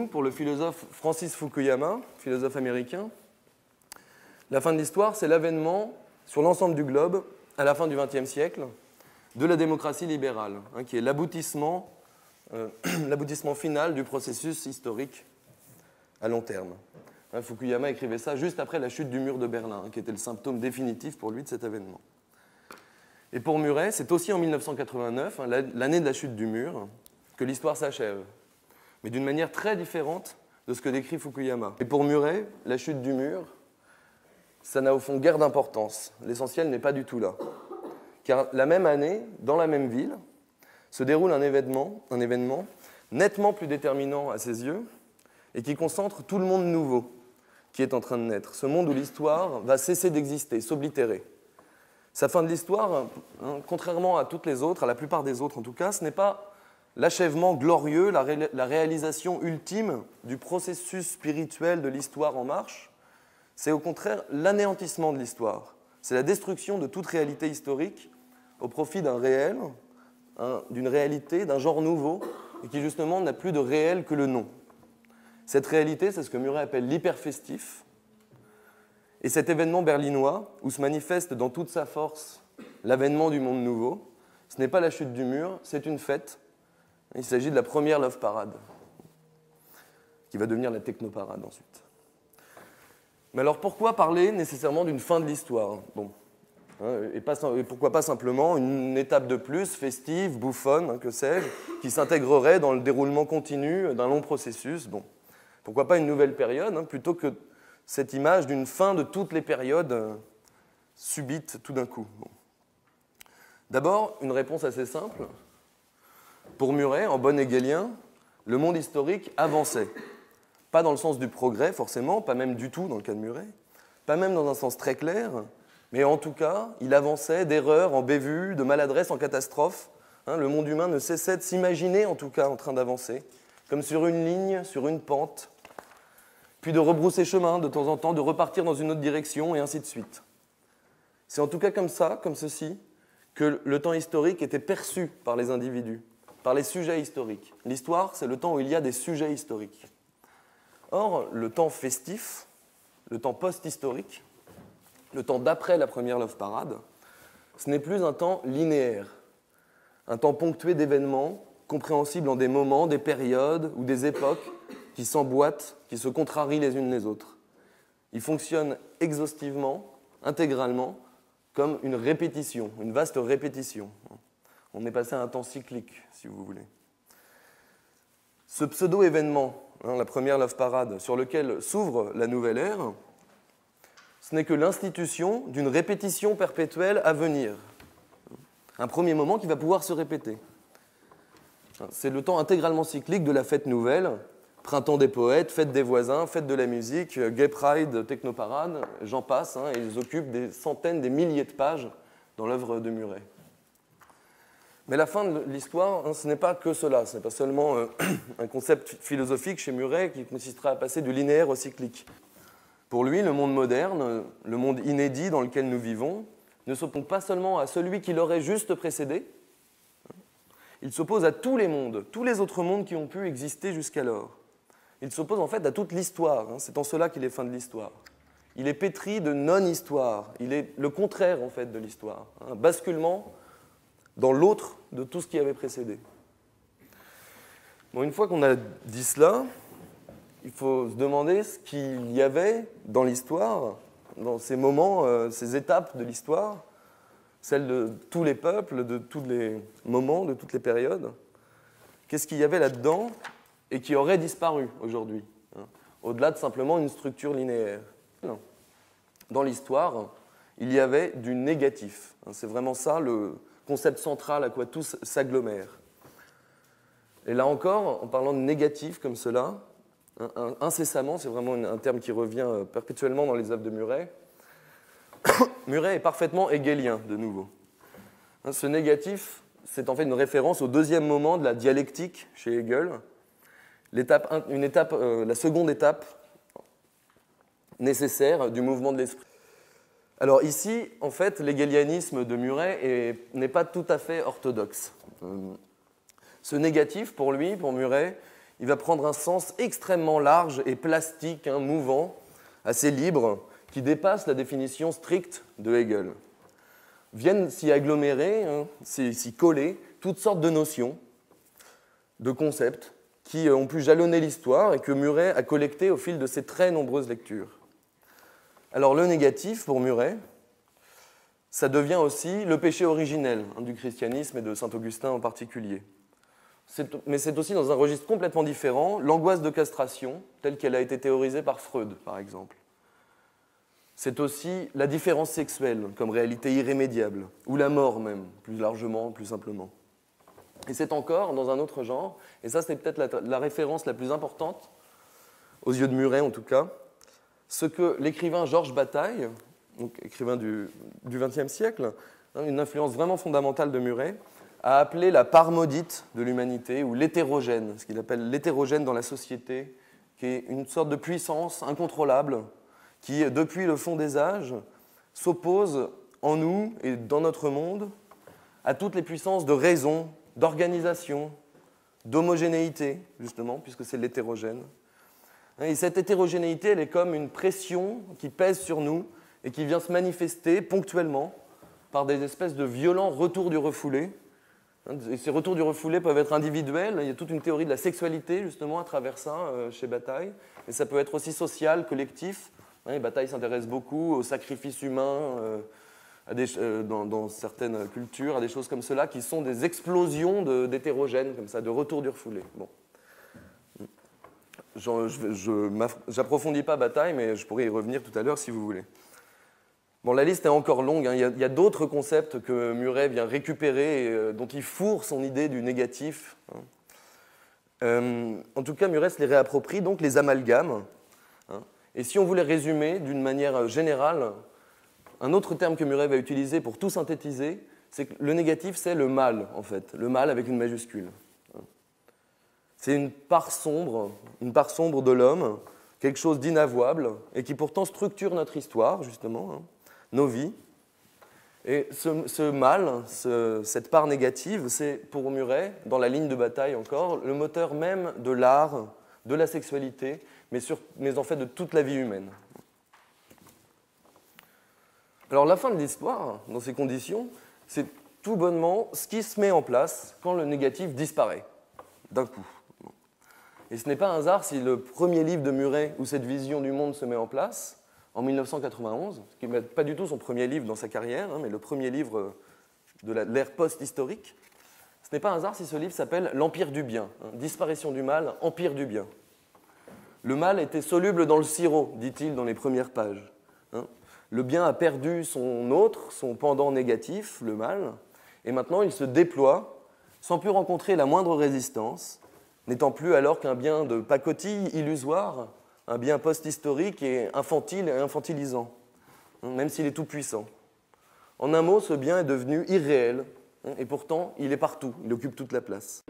Pour le philosophe Francis Fukuyama, philosophe américain, la fin de l'histoire, c'est l'avènement sur l'ensemble du globe, à la fin du XXe siècle, de la démocratie libérale, qui est l'aboutissement final du processus historique à long terme. Fukuyama écrivait ça juste après la chute du mur de Berlin, qui était le symptôme définitif pour lui de cet avènement. Et pour Murray, c'est aussi en 1989, l'année de la chute du mur, que l'histoire s'achève, mais d'une manière très différente de ce que décrit Fukuyama. Et pour Murray, la chute du mur, ça n'a au fond guère d'importance. L'essentiel n'est pas du tout là. Car la même année, dans la même ville, se déroule un événement nettement plus déterminant à ses yeux et qui concentre tout le monde nouveau qui est en train de naître. Ce monde où l'histoire va cesser d'exister, s'oblitérer. Sa fin de l'histoire, contrairement à toutes les autres, à la plupart des autres en tout cas, ce n'est pas l'achèvement glorieux, la réalisation ultime du processus spirituel de l'histoire en marche, c'est au contraire l'anéantissement de l'histoire. C'est la destruction de toute réalité historique au profit d'un réel, d'une réalité, d'un genre nouveau, et qui justement n'a plus de réel que le nom. Cette réalité, c'est ce que Murray appelle l'hyperfestif. Et cet événement berlinois, où se manifeste dans toute sa force l'avènement du monde nouveau, ce n'est pas la chute du mur, c'est une fête. Il s'agit de la première Love Parade, qui va devenir la Technoparade ensuite. Mais alors pourquoi parler nécessairement d'une fin de l'histoire ? Et pourquoi pas simplement une étape de plus, festive, bouffonne, que sais-je, qui s'intégrerait dans le déroulement continu d'un long processus. Pourquoi pas une nouvelle période, plutôt que cette image d'une fin de toutes les périodes subite tout d'un coup. D'abord, une réponse assez simple. Pour Murray, en bon hegelien, le monde historique avançait. Pas dans le sens du progrès, forcément, pas même du tout dans le cas de Murray, pas même dans un sens très clair, mais en tout cas, il avançait d'erreur en bévue, de maladresse en catastrophe. Le monde humain ne cessait de s'imaginer, en tout cas, en train d'avancer, comme sur une ligne, sur une pente, puis de rebrousser chemin de temps en temps, de repartir dans une autre direction, et ainsi de suite. C'est en tout cas comme ça, comme ceci, que le temps historique était perçu par les individus, par les sujets historiques. L'histoire, c'est le temps où il y a des sujets historiques. Or, le temps festif, le temps post-historique, le temps d'après la première Love Parade, ce n'est plus un temps linéaire, un temps ponctué d'événements, compréhensibles en des moments, des périodes ou des époques qui s'emboîtent, qui se contrarient les unes les autres. Il fonctionne exhaustivement, intégralement, comme une répétition, une vaste répétition. On est passé à un temps cyclique, si vous voulez. Ce pseudo-événement, la première Love Parade, sur lequel s'ouvre la nouvelle ère, ce n'est que l'institution d'une répétition perpétuelle à venir. Un premier moment qui va pouvoir se répéter. C'est le temps intégralement cyclique de la fête nouvelle, printemps des poètes, fête des voisins, fête de la musique, gay pride, technoparade, j'en passe, et ils occupent des centaines, des milliers de pages dans l'œuvre de Murray. Mais la fin de l'histoire, ce n'est pas que cela, ce n'est pas seulement un concept philosophique chez Murray qui consisterait à passer du linéaire au cyclique. Pour lui, le monde moderne, le monde inédit dans lequel nous vivons, ne s'oppose pas seulement à celui qui l'aurait juste précédé, il s'oppose à tous les mondes, tous les autres mondes qui ont pu exister jusqu'alors. Il s'oppose en fait à toute l'histoire, c'est en cela qu'il est fin de l'histoire. Il est pétri de non-histoire, il est le contraire en fait de l'histoire, un basculement dans l'autre de tout ce qui avait précédé. Bon, une fois qu'on a dit cela, il faut se demander ce qu'il y avait dans l'histoire, dans ces moments, ces étapes de l'histoire, celles de tous les peuples, de tous les moments, de toutes les périodes. Qu'est-ce qu'il y avait là-dedans et qui aurait disparu aujourd'hui, au-delà de simplement une structure linéaire? Non. Dans l'histoire, il y avait du négatif. C'est vraiment ça le concept central à quoi tout s'agglomère. Et là encore, en parlant de négatif comme cela, incessamment, c'est vraiment un terme qui revient perpétuellement dans les œuvres de Murray, Murray est parfaitement hegelien, de nouveau. Ce négatif, c'est en fait une référence au deuxième moment de la dialectique chez Hegel, la seconde étape nécessaire du mouvement de l'esprit. Alors ici, en fait, l'hegelianisme de Murray n'est pas tout à fait orthodoxe. Ce négatif, pour lui, pour Murray, il va prendre un sens extrêmement large et plastique, mouvant, assez libre, qui dépasse la définition stricte de Hegel. Viennent s'y agglomérer, s'y coller, toutes sortes de notions, de concepts, qui ont pu jalonner l'histoire et que Murray a collecté au fil de ses très nombreuses lectures. Alors le négatif, pour Murray, ça devient aussi le péché originel du christianisme et de saint Augustin en particulier. Mais c'est aussi dans un registre complètement différent, l'angoisse de castration, telle qu'elle a été théorisée par Freud, par exemple. C'est aussi la différence sexuelle comme réalité irrémédiable, ou la mort même, plus largement, plus simplement. Et c'est encore dans un autre genre, et ça c'est peut-être la référence la plus importante, aux yeux de Murray en tout cas, ce que l'écrivain Georges Bataille, donc écrivain du XXe siècle, une influence vraiment fondamentale de Murray, a appelé la part maudite de l'humanité, ou l'hétérogène, ce qu'il appelle l'hétérogène dans la société, qui est une sorte de puissance incontrôlable, qui, depuis le fond des âges, s'oppose en nous et dans notre monde à toutes les puissances de raison, d'organisation, d'homogénéité, justement, puisque c'est l'hétérogène. Et cette hétérogénéité, elle est comme une pression qui pèse sur nous et qui vient se manifester ponctuellement par des espèces de violents retours du refoulé. Et ces retours du refoulé peuvent être individuels, il y a toute une théorie de la sexualité, justement, à travers ça, chez Bataille, et ça peut être aussi social, collectif. Bataille s'intéresse beaucoup au sacrifice humain, dans certaines cultures, à des choses comme cela, qui sont des explosions d'hétérogènes, comme ça, de retour du refoulé. Bon. Je n'approfondis pas Bataille, mais je pourrais y revenir tout à l'heure si vous voulez. Bon, la liste est encore longue, il y a d'autres concepts que Murray vient récupérer et dont il fourre son idée du négatif. En tout cas, Murray se les réapproprie, donc les amalgames. Et si on voulait résumer d'une manière générale, un autre terme que Murray va utiliser pour tout synthétiser, c'est que le négatif, c'est le mal, en fait. Le mal avec une majuscule. C'est une part sombre de l'homme, quelque chose d'inavouable, et qui pourtant structure notre histoire, justement, nos vies. Et ce mal, cette part négative, c'est pour Murray, dans la ligne de bataille encore, le moteur même de l'art, de la sexualité, mais en fait de toute la vie humaine. Alors la fin de l'histoire, dans ces conditions, c'est tout bonnement ce qui se met en place quand le négatif disparaît, d'un coup. Et ce n'est pas un hasard si le premier livre de Murray où cette vision du monde se met en place, en 1991, qui n'est pas du tout son premier livre dans sa carrière, mais le premier livre de l'ère post-historique, ce n'est pas un hasard si ce livre s'appelle « L'Empire du bien », disparition du mal, empire du bien. Le mal était soluble dans le sirop, dit-il dans les premières pages. Le bien a perdu son pendant négatif, le mal, et maintenant il se déploie sans plus rencontrer la moindre résistance, n'étant plus alors qu'un bien de pacotille illusoire, un bien post-historique et infantile et infantilisant, même s'il est tout puissant. En un mot, ce bien est devenu irréel, et pourtant il est partout, il occupe toute la place.